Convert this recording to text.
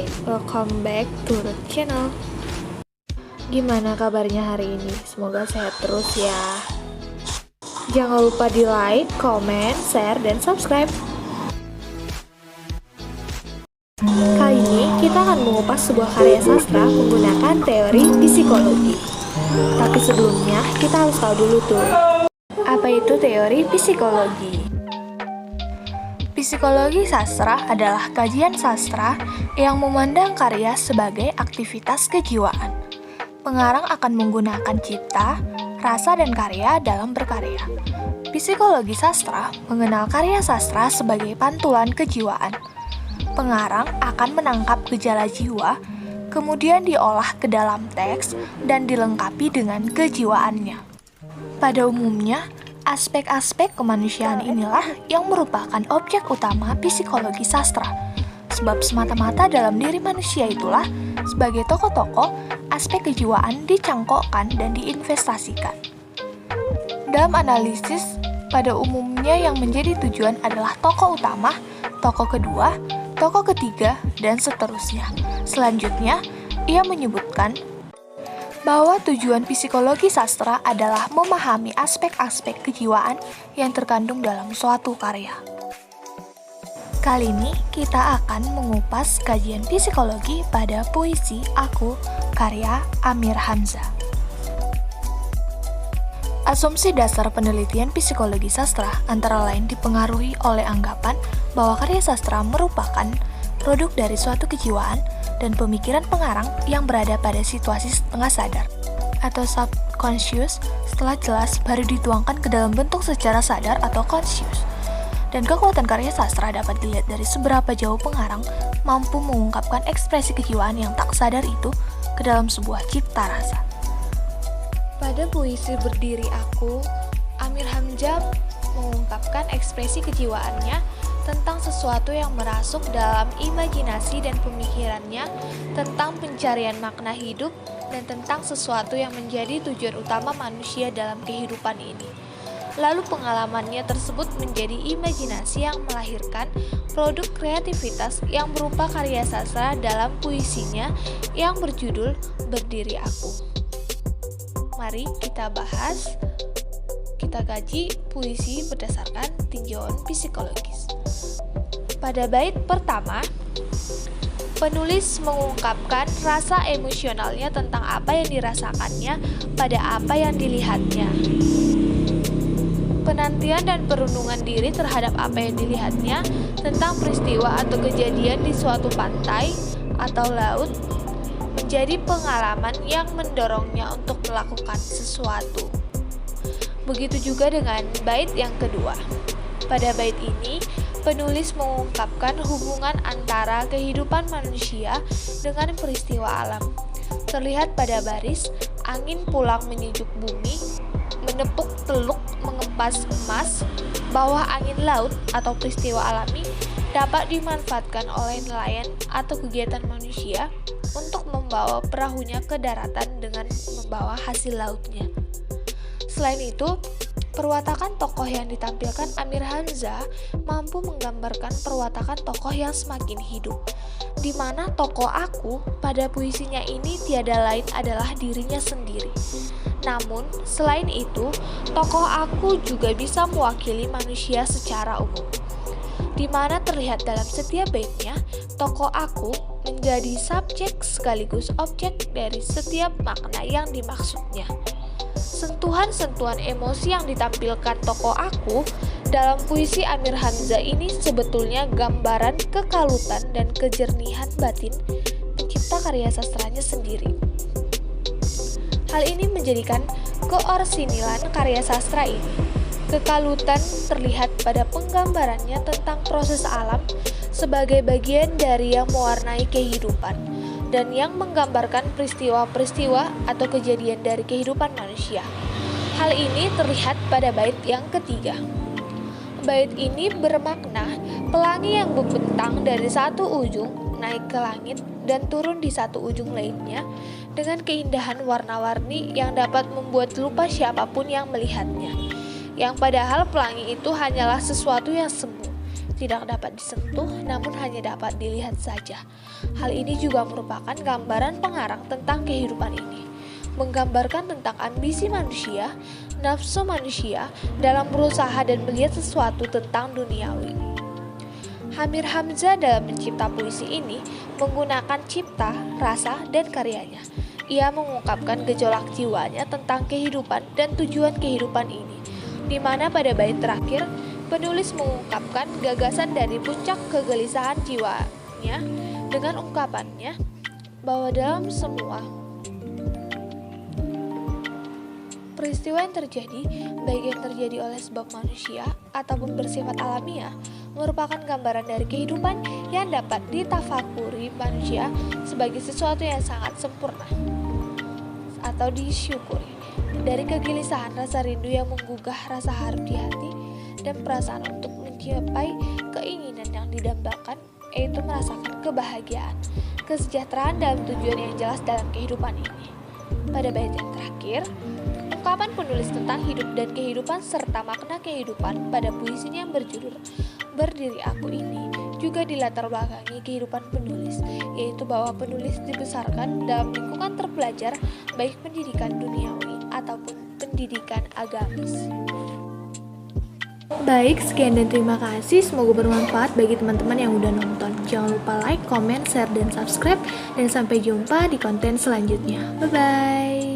Hai, welcome back to the channel. Gimana kabarnya hari ini? Semoga sehat terus ya. Jangan lupa di like, comment, share, dan subscribe. Kali ini kita akan mengupas sebuah karya sastra menggunakan teori psikologi. Tapi sebelumnya kita harus tahu dulu tuh, apa itu teori psikologi? Psikologi sastra adalah kajian sastra yang memandang karya sebagai aktivitas kejiwaan. Pengarang akan menggunakan cipta, rasa, dan karya dalam berkarya. Psikologi sastra mengenal karya sastra sebagai pantulan kejiwaan. Pengarang akan menangkap gejala jiwa, kemudian diolah ke dalam teks dan dilengkapi dengan kejiwaannya. Pada umumnya, aspek-aspek kemanusiaan inilah yang merupakan objek utama psikologi sastra. Sebab semata-mata dalam diri manusia itulah, sebagai tokoh-tokoh, aspek kejiwaan dicangkokkan dan diinvestasikan. Dalam analisis, pada umumnya yang menjadi tujuan adalah tokoh utama, tokoh kedua, tokoh ketiga, dan seterusnya. Selanjutnya, ia menyebutkan bahwa tujuan psikologi sastra adalah memahami aspek-aspek kejiwaan yang terkandung dalam suatu karya. Kali ini kita akan mengupas kajian psikologi pada puisi Aku, karya Amir Hamzah. Asumsi dasar penelitian psikologi sastra antara lain dipengaruhi oleh anggapan bahwa karya sastra merupakan produk dari suatu kejiwaan dan pemikiran pengarang yang berada pada situasi setengah sadar atau subconscious setelah jelas baru dituangkan ke dalam bentuk secara sadar atau conscious. Dan kekuatan karya sastra dapat dilihat dari seberapa jauh pengarang mampu mengungkapkan ekspresi kejiwaan yang tak sadar itu ke dalam sebuah cipta rasa. Pada puisi Berdiri Aku, Amir Hamzah mengungkapkan ekspresi kejiwaannya tentang sesuatu yang merasuk dalam imajinasi dan pemikirannya, tentang pencarian makna hidup, dan tentang sesuatu yang menjadi tujuan utama manusia dalam kehidupan ini. Lalu pengalamannya tersebut menjadi imajinasi yang melahirkan produk kreativitas yang berupa karya sastra dalam puisinya yang berjudul Berdiri Aku. Mari kita bahas, kita kaji puisi berdasarkan tinjauan psikologis. Pada bait pertama, penulis mengungkapkan rasa emosionalnya tentang apa yang dirasakannya pada apa yang dilihatnya. Penantian dan perundungan diri terhadap apa yang dilihatnya tentang peristiwa atau kejadian di suatu pantai atau laut menjadi pengalaman yang mendorongnya untuk melakukan sesuatu. Begitu juga dengan bait yang kedua. Pada bait ini, penulis mengungkapkan hubungan antara kehidupan manusia dengan peristiwa alam. Terlihat pada baris, angin pulang menyejuk bumi, menepuk teluk mengempas emas, bawah angin laut atau peristiwa alami dapat dimanfaatkan oleh nelayan atau kegiatan manusia untuk membawa perahunya ke daratan dengan membawa hasil lautnya. Selain itu, perwatakan tokoh yang ditampilkan Amir Hamzah mampu menggambarkan perwatakan tokoh yang semakin hidup, di mana tokoh aku pada puisinya ini tiada lain adalah dirinya sendiri. Namun, selain itu, tokoh aku juga bisa mewakili manusia secara umum, di mana terlihat dalam setiap baitnya, tokoh aku menjadi subjek sekaligus objek dari setiap makna yang dimaksudnya. Sentuhan-sentuhan emosi yang ditampilkan tokoh aku dalam puisi Amir Hamzah ini sebetulnya gambaran kekalutan dan kejernihan batin pencipta karya sastranya sendiri. Hal ini menjadikan keorsinilan karya sastra ini. Kekalutan terlihat pada penggambarannya tentang proses alam sebagai bagian dari yang mewarnai kehidupan dan yang menggambarkan peristiwa-peristiwa atau kejadian dari kehidupan manusia. Hal ini terlihat pada bait yang ketiga. Bait ini bermakna pelangi yang membentang dari satu ujung naik ke langit dan turun di satu ujung lainnya dengan keindahan warna-warni yang dapat membuat lupa siapapun yang melihatnya. Yang padahal pelangi itu hanyalah sesuatu yang semu, tidak dapat disentuh namun hanya dapat dilihat saja. Hal ini juga merupakan gambaran pengarang tentang kehidupan ini, menggambarkan tentang ambisi manusia, nafsu manusia dalam berusaha dan melihat sesuatu tentang duniawi. Amir Hamzah dalam mencipta puisi ini menggunakan cipta, rasa, dan karyanya. Ia mengungkapkan gejolak jiwanya tentang kehidupan dan tujuan kehidupan ini, di mana pada bait terakhir, penulis mengungkapkan gagasan dari puncak kegelisahan jiwanya dengan ungkapannya bahwa dalam semua peristiwa yang terjadi, baik yang terjadi oleh sebab manusia ataupun bersifat alamiah, merupakan gambaran dari kehidupan yang dapat ditafakuri manusia sebagai sesuatu yang sangat sempurna atau disyukuri. Dari kegelisahan rasa rindu yang menggugah rasa harap di hati dan perasaan untuk mencapai keinginan yang didambakan, yaitu merasakan kebahagiaan, kesejahteraan dalam tujuan yang jelas dalam kehidupan ini. Pada bait yang terakhir, ungkapan penulis tentang hidup dan kehidupan serta makna kehidupan pada puisinya yang berjudul Berdiri Aku ini juga dilatar belakangi kehidupan penulis, yaitu bahwa penulis dibesarkan dalam lingkungan terpelajar baik pendidikan duniawi ataupun pendidikan agamis. Baik, sekian dan terima kasih. Semoga bermanfaat bagi teman-teman yang udah nonton. Jangan lupa like, comment, share, dan subscribe. Dan sampai jumpa di konten selanjutnya. Bye-bye.